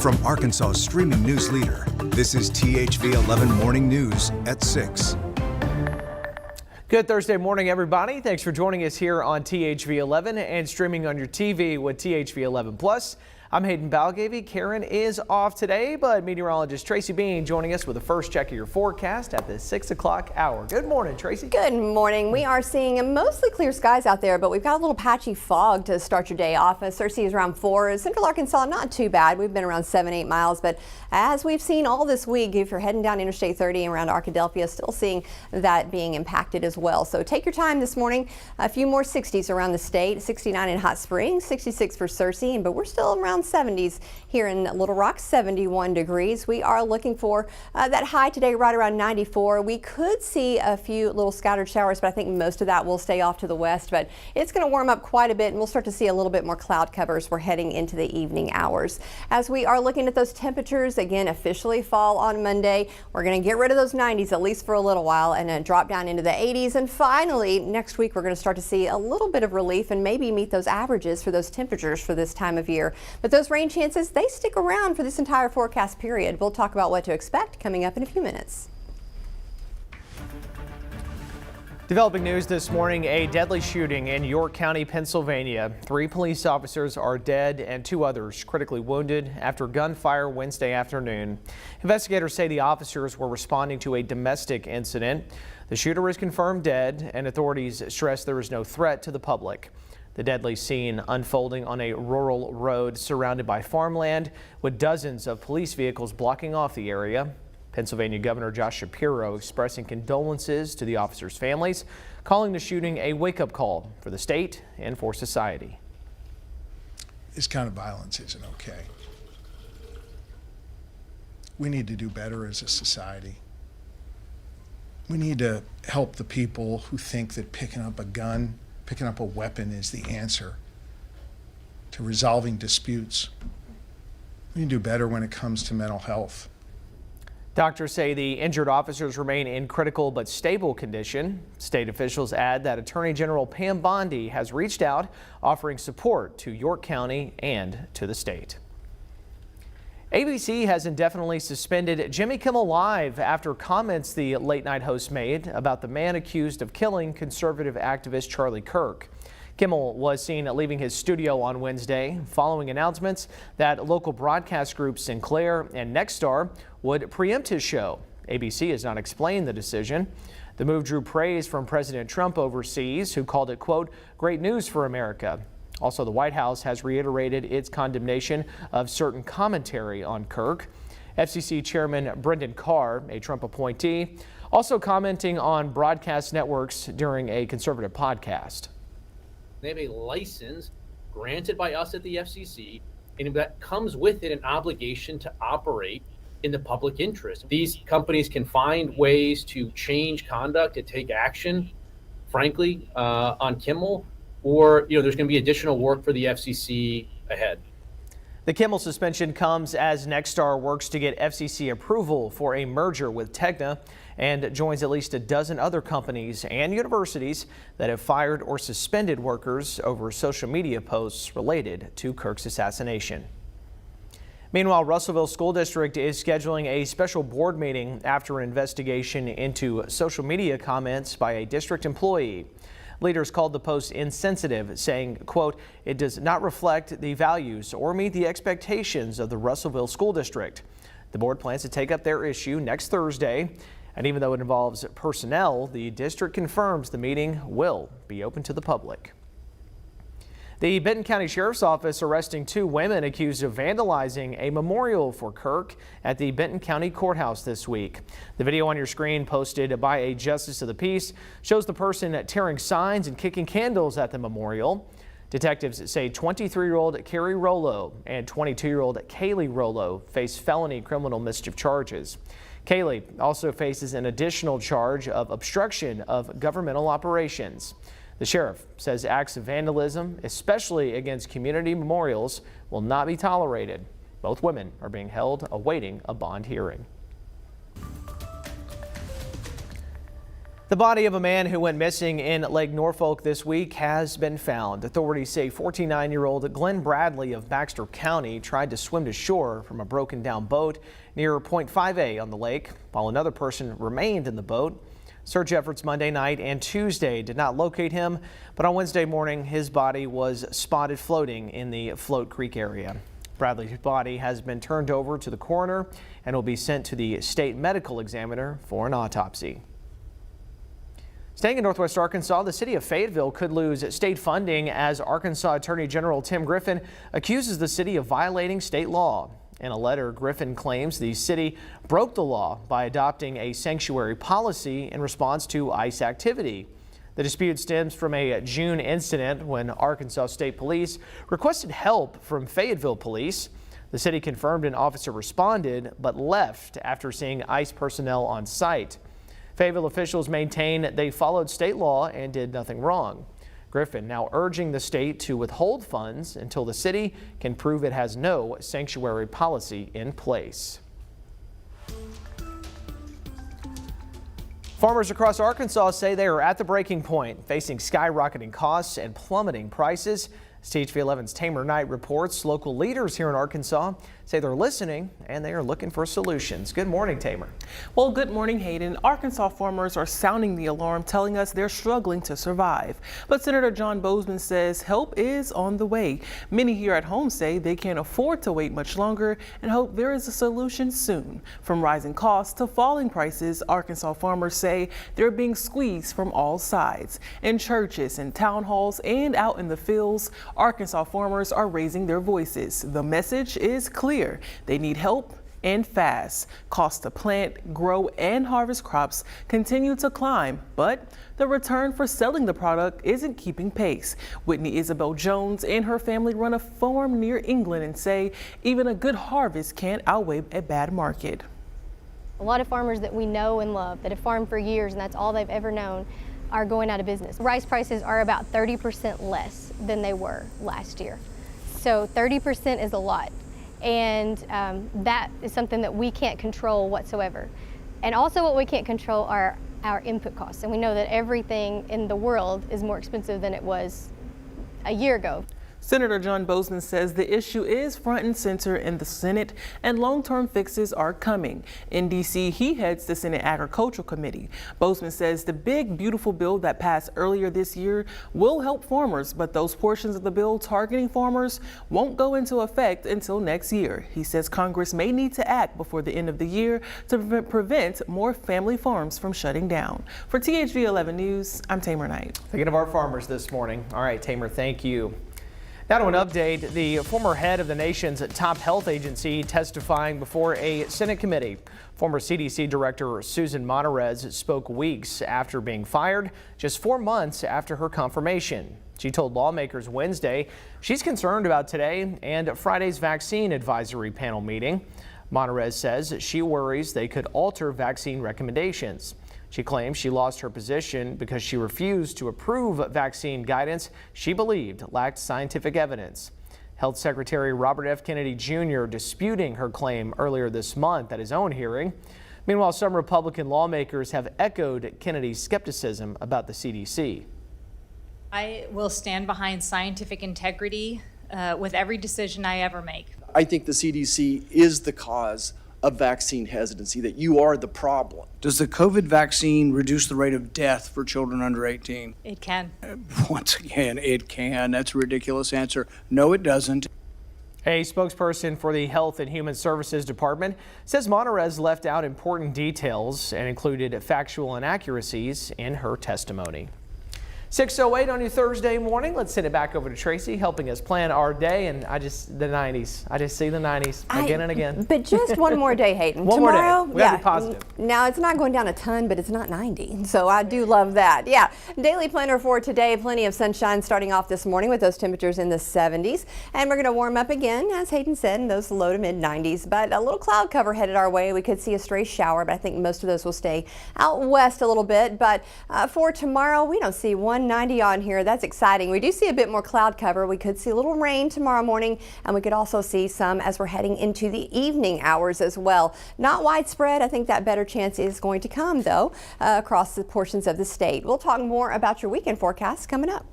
From Arkansas's streaming news leader, this is THV 11 Morning News at 6. Good Thursday morning, everybody. Thanks for joining us here on THV 11 and streaming on your TV with THV 11 Plus. I'm Hayden Balgavy. Karen is off today, but meteorologist Tracy Bean joining us with the first check of your forecast at the 6 o'clock hour. Good morning, Tracy. Good morning. We are seeing mostly clear skies out there, but we've got a little patchy fog to start your day off. Cersei is around 4. Central Arkansas, not too bad. We've been around 7-8 miles, but as we've seen all this week, if you're heading down Interstate 30 and around Arkadelphia, still seeing that being impacted as well. So take your time this morning. A few more 60s around the state. 69 in Hot Springs, 66 for Searcy, but we're still around 70s here in Little Rock, 71 degrees. We are looking for that high today right around 94. We could see a few little scattered showers, but I think most of that will stay off to the west. But it's going to warm up quite a bit, and we'll start to see a little bit more cloud cover as we're heading into the evening hours. As we are looking at those temperatures, again, officially fall on Monday. We're going to get rid of those 90s at least for a little while and then drop down into the 80s. And finally, next week, we're going to start to see a little bit of relief and maybe meet those averages for those temperatures for this time of year. But those rain chances, they stick around for this entire forecast period. We'll talk about what to expect coming up in a few minutes. Developing news this morning, a deadly shooting in York County, Pennsylvania. 3 police officers are dead and 2 others critically wounded after gunfire Wednesday afternoon. Investigators say the officers were responding to a domestic incident. The shooter is confirmed dead, and authorities stress there is no threat to the public. The deadly scene unfolding on a rural road surrounded by farmland with dozens of police vehicles blocking off the area. Pennsylvania Governor Josh Shapiro expressing condolences to the officers' families, calling the shooting a wake-up call for the state and for society. This kind of violence isn't okay. We need to do better as a society. We need to help the people who think that picking up a gun, picking up a weapon is the answer to resolving disputes. We need to do better when it comes to mental health. Doctors say the injured officers remain in critical but stable condition. State officials add that Attorney General Pam Bondi has reached out, offering support to York County and to the state. ABC has indefinitely suspended Jimmy Kimmel Live after comments the late-night host made about the man accused of killing conservative activist Charlie Kirk. Kimmel was seen leaving his studio on Wednesday following announcements that local broadcast groups Sinclair and Nexstar would preempt his show. ABC has not explained the decision. The move drew praise from President Trump overseas, who called it, quote, great news for America. Also, the White House has reiterated its condemnation of certain commentary on Kirk. FCC Chairman Brendan Carr, a Trump appointee, also commenting on broadcast networks during a conservative podcast. They have a license granted by us at the FCC, and that comes with it an obligation to operate in the public interest. These companies can find ways to change conduct, to take action, frankly, on Kimmel, or there's going to be additional work for the FCC ahead. The Kimmel suspension comes as Nexstar works to get FCC approval for a merger with Tegna and joins at least a dozen other companies and universities that have fired or suspended workers over social media posts related to Kirk's assassination. Meanwhile, Russellville School District is scheduling a special board meeting after an investigation into social media comments by a district employee. Leaders called the post insensitive, saying, quote, it does not reflect the values or meet the expectations of the Russellville School District. The board plans to take up their issue next Thursday. And even though it involves personnel, the district confirms the meeting will be open to the public. The Benton County Sheriff's Office arresting 2 women accused of vandalizing a memorial for Kirk at the Benton County Courthouse this week. The video on your screen, posted by a justice of the peace, shows the person tearing signs and kicking candles at the memorial. Detectives say 23-year-old Carrie Rollo and 22-year-old Kaylee Rollo face felony criminal mischief charges. Kaylee also faces an additional charge of obstruction of governmental operations. The sheriff says acts of vandalism, especially against community memorials, will not be tolerated. Both women are being held awaiting a bond hearing. The body of a man who went missing in Lake Norfolk this week has been found. Authorities say 49-year-old Glenn Bradley of Baxter County tried to swim to shore from a broken down boat near Point 5A on the lake, while another person remained in the boat. Search efforts Monday night and Tuesday did not locate him, but on Wednesday morning his body was spotted floating in the Float Creek area. Bradley's body has been turned over to the coroner and will be sent to the state medical examiner for an autopsy. Staying in Northwest Arkansas, the city of Fayetteville could lose state funding as Arkansas Attorney General Tim Griffin accuses the city of violating state law. In a letter, Griffin claims the city broke the law by adopting a sanctuary policy in response to ICE activity. The dispute stems from a June incident when Arkansas State Police requested help from Fayetteville police. The city confirmed an officer responded but left after seeing ICE personnel on site. Fayetteville officials maintain they followed state law and did nothing wrong. Griffin now urging the state to withhold funds until the city can prove it has no sanctuary policy in place. Farmers across Arkansas say they are at the breaking point, facing skyrocketing costs and plummeting prices. As THV 11's Tamer Knight reports, local leaders here in Arkansas say they're listening and they are looking for solutions. Good morning, Tamer. Well, good morning, Hayden. Arkansas farmers are sounding the alarm, telling us they're struggling to survive. But Senator John Bozeman says help is on the way. Many here at home say they can't afford to wait much longer and hope there is a solution soon. From rising costs to falling prices, Arkansas farmers say they're being squeezed from all sides. In churches and town halls and out in the fields, Arkansas farmers are raising their voices. The message is clear. They need help and fast. Costs to plant, grow, and harvest crops continue to climb, but the return for selling the product isn't keeping pace. Whitney Isabel Jones and her family run a farm near England and say even a good harvest can't outweigh a bad market. A lot of farmers that we know and love that have farmed for years and that's all they've ever known are going out of business. Rice prices are about 30% less than they were last year. So 30% is a lot. And that is something that we can't control whatsoever. And also what we can't control are our input costs. And we know that everything in the world is more expensive than it was a year ago. Senator John Bozeman says the issue is front and center in the Senate and long-term fixes are coming. In D.C., he heads the Senate Agricultural Committee. Bozeman says the big, beautiful bill that passed earlier this year will help farmers, but those portions of the bill targeting farmers won't go into effect until next year. He says Congress may need to act before the end of the year to prevent more family farms from shutting down. For THV 11 News, I'm Tamer Knight. Thinking of our farmers this morning. All right, Tamer, thank you. Now to an update, the former head of the nation's top health agency testifying before a Senate committee. Former CDC Director Susan Monterez spoke weeks after being fired, just 4 months after her confirmation. She told lawmakers Wednesday she's concerned about today and Friday's vaccine advisory panel meeting. Monterez says she worries they could alter vaccine recommendations. She claims she lost her position because she refused to approve vaccine guidance she believed lacked scientific evidence. Health Secretary Robert F. Kennedy Jr. disputing her claim earlier this month at his own hearing. Meanwhile, some Republican lawmakers have echoed Kennedy's skepticism about the CDC. I will stand behind scientific integrity with every decision I ever make. I think the CDC is the cause of vaccine hesitancy, that you are the problem. Does the COVID vaccine reduce the rate of death for children under 18? It can. Once again, it can. That's a ridiculous answer. No, it doesn't. A spokesperson for the Health and Human Services Department says Monterez left out important details and included factual inaccuracies in her testimony. 6:08 on your Thursday morning. Let's send it back over to Tracy, helping us plan our day. And the 90s. I just see the 90s again and again. But just one more day, Hayden. One Tomorrow, more day. We gotta be positive. Now, it's not going down a ton, but it's not 90. So I do love that. Yeah. Daily planner for today. Plenty of sunshine starting off this morning with those temperatures in the 70s. And we're going to warm up again, as Hayden said, in those low to mid 90s. But a little cloud cover headed our way. We could see a stray shower, but I think most of those will stay out west a little bit. But for tomorrow, we don't see one 90 on here. That's exciting. We do see a bit more cloud cover. We could see a little rain tomorrow morning, and we could also see some as we're heading into the evening hours as well. Not widespread. I think that better chance is going to come, though, across the portions of the state. We'll talk more about your weekend forecast coming up.